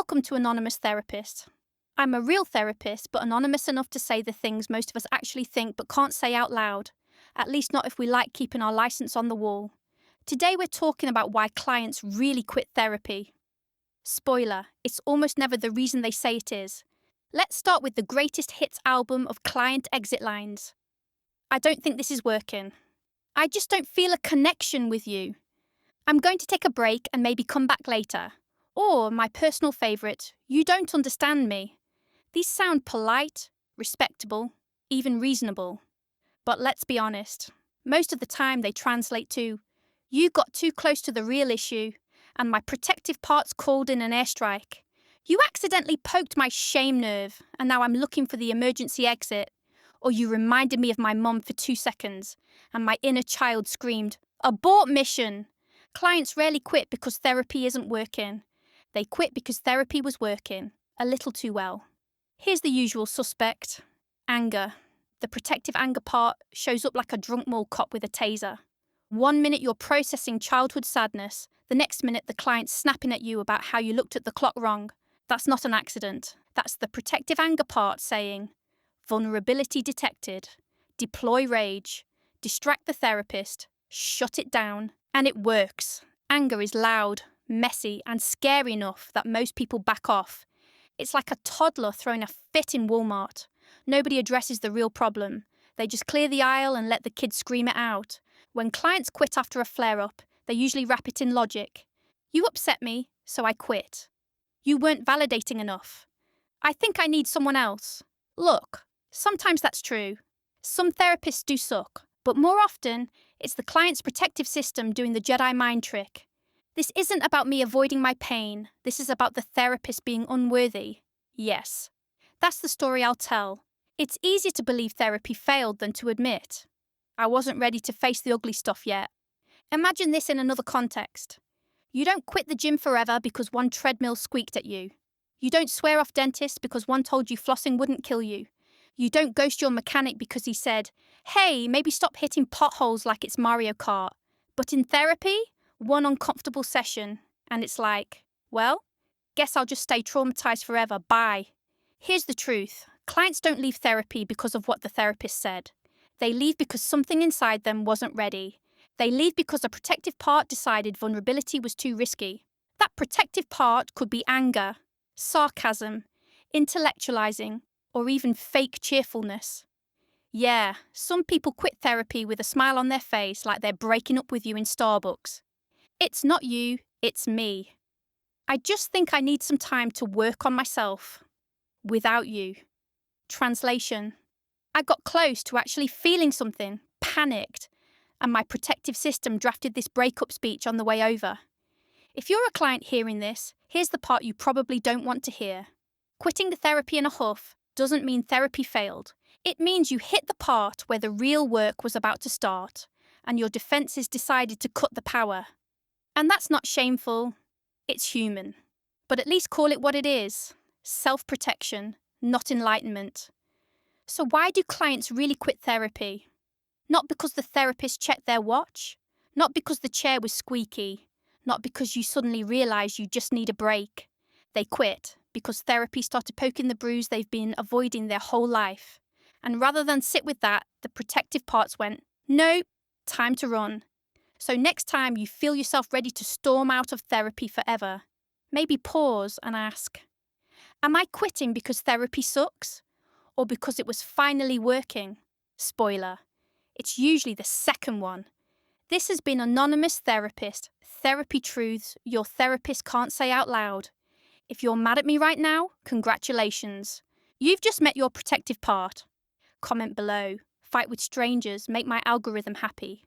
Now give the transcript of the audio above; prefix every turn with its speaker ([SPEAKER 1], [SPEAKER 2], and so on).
[SPEAKER 1] Welcome to Anonymous Therapist. I'm a real therapist, but anonymous enough to say the things most of us actually think but can't say out loud, at least not if we like keeping our license on the wall. Today we're talking about why clients really quit therapy. Spoiler, it's almost never the reason they say it is. Let's start with the greatest hits album of client exit lines. I don't think this is working. I just don't feel a connection with you. I'm going to take a break and maybe come back later. Or, my personal favourite, you don't understand me. These sound polite, respectable, even reasonable. But let's be honest, most of the time they translate to, you got too close to the real issue, and my protective parts called in an airstrike. You accidentally poked my shame nerve, and now I'm looking for the emergency exit. Or you reminded me of my mum for 2 seconds, and my inner child screamed, abort mission! Clients rarely quit because therapy isn't working. They quit because therapy was working, a little too well. Here's the usual suspect. Anger. The protective anger part shows up like a drunk mall cop with a taser. 1 minute you're processing childhood sadness, the next minute the client's snapping at you about how you looked at the clock wrong. That's not an accident. That's the protective anger part saying, vulnerability detected, deploy rage, distract the therapist, shut it down, and it works. Anger is loud, messy, and scary enough that most people back off. It's like a toddler throwing a fit in Walmart. Nobody addresses the real problem. They just clear the aisle and let the kid scream it out. When clients quit after a flare-up, they usually wrap it in logic. You upset me, so I quit. You weren't validating enough. I think I need someone else. Look, sometimes that's true. Some therapists do suck, but more often, it's the client's protective system doing the Jedi mind trick. This isn't about me avoiding my pain. This is about the therapist being unworthy. Yes, that's the story I'll tell. It's easier to believe therapy failed than to admit. I wasn't ready to face the ugly stuff yet. Imagine this in another context. You don't quit the gym forever because one treadmill squeaked at you. You don't swear off dentists because one told you flossing wouldn't kill you. You don't ghost your mechanic because he said, hey, maybe stop hitting potholes like it's Mario Kart. But in therapy, one uncomfortable session, and it's like, well, guess I'll just stay traumatized forever, bye. Here's the truth. Clients don't leave therapy because of what the therapist said. They leave because something inside them wasn't ready. They leave because a protective part decided vulnerability was too risky. That protective part could be anger, sarcasm, intellectualizing, or even fake cheerfulness. Yeah, some people quit therapy with a smile on their face like they're breaking up with you in Starbucks. It's not you, it's me. I just think I need some time to work on myself. Without you. Translation. I got close to actually feeling something, panicked, and my protective system drafted this breakup speech on the way over. If you're a client hearing this, here's the part you probably don't want to hear. Quitting the therapy in a huff doesn't mean therapy failed. It means you hit the part where the real work was about to start, and your defenses decided to cut the power. And that's not shameful, it's human. But at least call it what it is, self-protection, not enlightenment. So why do clients really quit therapy? Not because the therapist checked their watch, not because the chair was squeaky, not because you suddenly realised you just need a break. They quit because therapy started poking the bruise they've been avoiding their whole life. And rather than sit with that, the protective parts went, nope, time to run. So next time you feel yourself ready to storm out of therapy forever, maybe pause and ask, am I quitting because therapy sucks? Or because it was finally working? Spoiler, it's usually the second one. This has been Anonymous Therapist, therapy truths your therapist can't say out loud. If you're mad at me right now, congratulations. You've just met your protective part. Comment below. Fight with strangers. Make my algorithm happy.